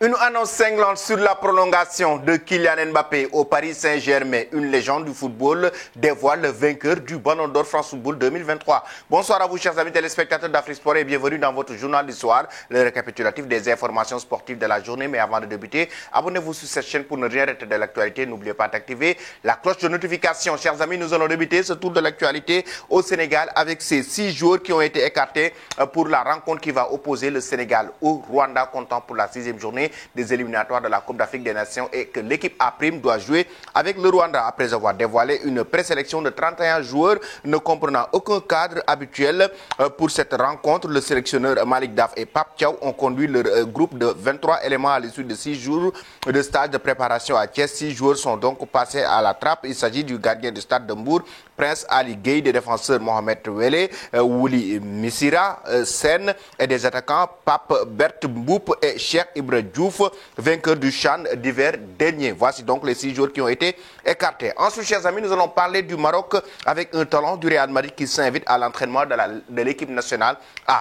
Une annonce cinglante sur la prolongation de Kylian Mbappé au Paris Saint-Germain. Une légende du football dévoile le vainqueur du Ballon d'Or France Football 2023. Bonsoir à vous, chers amis téléspectateurs d'Afrique Sport, et bienvenue dans votre journal du soir, le récapitulatif des informations sportives de la journée. Mais avant de débuter, abonnez-vous sur cette chaîne pour ne rien rater de l'actualité. N'oubliez pas d'activer la cloche de notification. Chers amis, nous allons débuter ce tour de l'actualité au Sénégal avec ces 6 joueurs qui ont été écartés pour la rencontre qui va opposer le Sénégal au Rwanda, comptant pour la 6e journée des éliminatoires de la Coupe d'Afrique des Nations, et que l'équipe A' doit jouer avec le Rwanda après avoir dévoilé une présélection de 31 joueurs ne comprenant aucun cadre habituel pour cette rencontre. Le sélectionneur Malik Daf et Pape Thiaw ont conduit leur groupe de 23 éléments à l'issue de 6 jours de stage de préparation à Thiès. 6 joueurs sont donc passés à la trappe. Il s'agit du gardien du Stade de Mbour, Prince Ali Gueye, des défenseurs Mohamed Wele, Wouli Missira, Sen, et des attaquants Pape Bert Mboup et Cheikh Ibra Diouf, vainqueurs du CHAN d'hiver dernier. Voici donc les 6 joueurs qui ont été écartés. Ensuite, chers amis, nous allons parler du Maroc avec un talent du Real Madrid qui s'invite à l'entraînement de l'équipe nationale.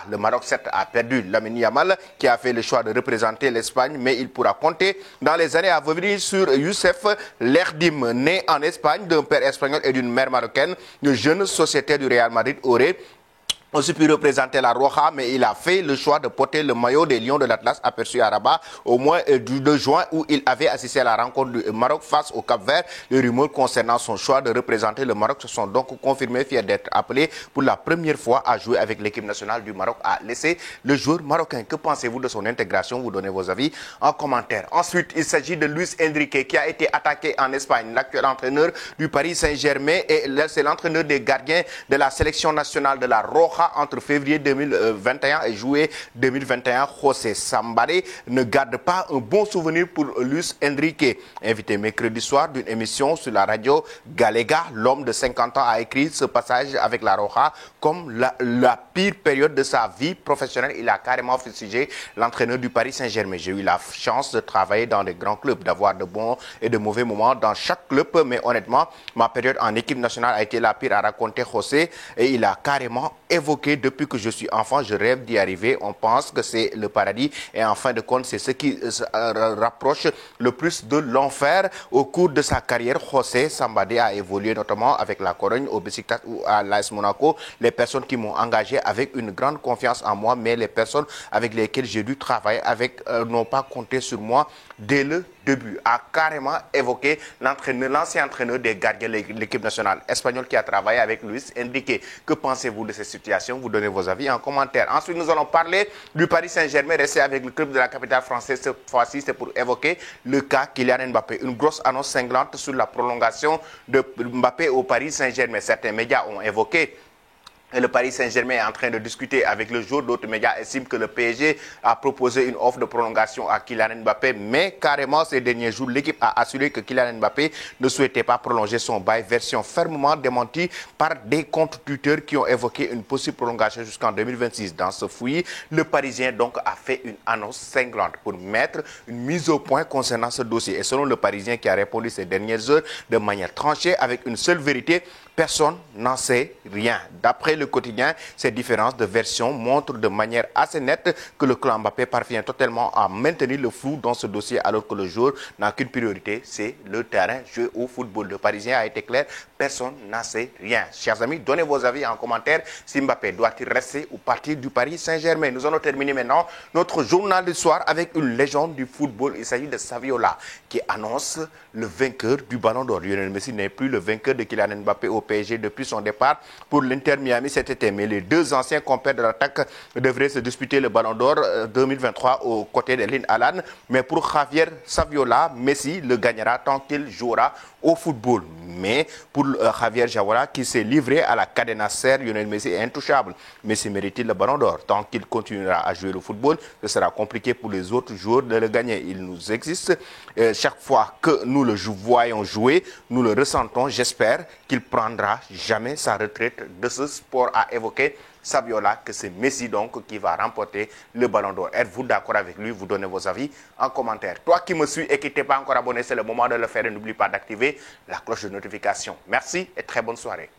Le Maroc, certes, a perdu Lamine Yamal, qui a fait le choix de représenter l'Espagne, mais il pourra compter dans les années à venir sur Youssef Lerdim, né en Espagne d'un père espagnol et d'une mère marocaine. Le jeune sociétaire du Real Madrid aurait aussi pu représenter la Roja, mais il a fait le choix de porter le maillot des Lions de l'Atlas aperçu à Rabat au mois du 2 juin, où il avait assisté à la rencontre du Maroc face au Cap-Vert. Les rumeurs concernant son choix de représenter le Maroc se sont donc confirmées, fiers d'être appelé pour la première fois à jouer avec l'équipe nationale du Maroc, a laissé le joueur marocain. Que pensez-vous de son intégration? Vous donnez vos avis en commentaire. Ensuite, il s'agit de Luis Enrique, qui a été attaqué en Espagne. L'actuel entraîneur du Paris Saint-Germain, et c'est l'entraîneur des gardiens de la sélection nationale de la Roja entre février 2021 et juillet 2021. José Sambaré ne garde pas un bon souvenir pour Luis Enrique. Invité mercredi soir d'une émission sur la radio Galega, l'homme de 50 ans a écrit ce passage avec la Roja comme la pire période de sa vie professionnelle. Il a carrément fustigé l'entraîneur du Paris Saint-Germain. J'ai eu la chance de travailler dans des grands clubs, d'avoir de bons et de mauvais moments dans chaque club, mais honnêtement, ma période en équipe nationale a été la pire, a raconté José, et il a carrément évoqué: depuis que je suis enfant, je rêve d'y arriver. On pense que c'est le paradis, et en fin de compte, c'est ce qui se rapproche le plus de l'enfer. Au cours de sa carrière, José Sambaré a évolué notamment avec la Corogne, au Besiktas ou à l'AS Monaco. Les personnes qui m'ont engagé avec une grande confiance en moi, mais les personnes avec lesquelles j'ai dû travailler avec n'ont pas compté sur moi dès le début, a carrément évoqué l'ancien entraîneur des gardiens de l'équipe nationale espagnole qui a travaillé avec Luis Enrique. Que pensez-vous de cette situation? Vous donnez vos avis en commentaire. Ensuite, nous allons parler du Paris Saint-Germain, resté avec le club de la capitale française. Cette fois-ci, c'est pour évoquer le cas Kylian Mbappé. Une grosse annonce cinglante sur la prolongation de Mbappé au Paris Saint-Germain. Certains médias ont évoqué et le Paris Saint-Germain est en train de discuter avec le joueur. D'autres médias estiment que le PSG a proposé une offre de prolongation à Kylian Mbappé. Mais carrément, ces derniers jours, l'équipe a assuré que Kylian Mbappé ne souhaitait pas prolonger son bail. Version fermement démentie par des comptes Twitter qui ont évoqué une possible prolongation jusqu'en 2026. Dans ce fouillis, le Parisien donc a fait une annonce cinglante pour mettre une mise au point concernant ce dossier. Et selon le Parisien, qui a répondu ces dernières heures de manière tranchée avec une seule vérité: personne n'en sait rien. D'après le quotidien, ces différences de version montrent de manière assez nette que le clan Mbappé parvient totalement à maintenir le flou dans ce dossier, alors que le joueur n'a qu'une priorité, c'est le terrain, jouer au football. Le Parisien a été clair: personne n'en sait rien. Chers amis, donnez vos avis en commentaire. Si Mbappé doit-il rester ou partir du Paris Saint-Germain? Nous allons terminer maintenant notre journal du soir avec une légende du football. Il s'agit de Saviola, qui annonce le vainqueur du Ballon d'Or. Lionel Messi n'est plus le vainqueur de Kylian Mbappé au PSG depuis son départ pour l'Inter Miami cet été. Mais les deux anciens compères de l'attaque devraient se disputer le Ballon d'Or 2023 aux côtés d'Erling Haaland. Mais pour Javier Saviola, Messi le gagnera tant qu'il jouera au football. Mais pour Javier Saviola, qui s'est livré à la cadena ser, Lionel Messi est intouchable. Messi mérite le Ballon d'Or. Tant qu'il continuera à jouer au football, ce sera compliqué pour les autres joueurs de le gagner. Il nous existe. Chaque fois que nous le voyons jouer, nous le ressentons. J'espère qu'il prendra jamais sa retraite de ce sport, a évoqué Saviola, que c'est Messi donc qui va remporter le Ballon d'Or. Êtes-vous d'accord avec lui? Vous donnez vos avis en commentaire. Toi qui me suis et qui n'es pas encore abonné, c'est le moment de le faire, et n'oublie pas d'activer la cloche de notification. Merci et très bonne soirée.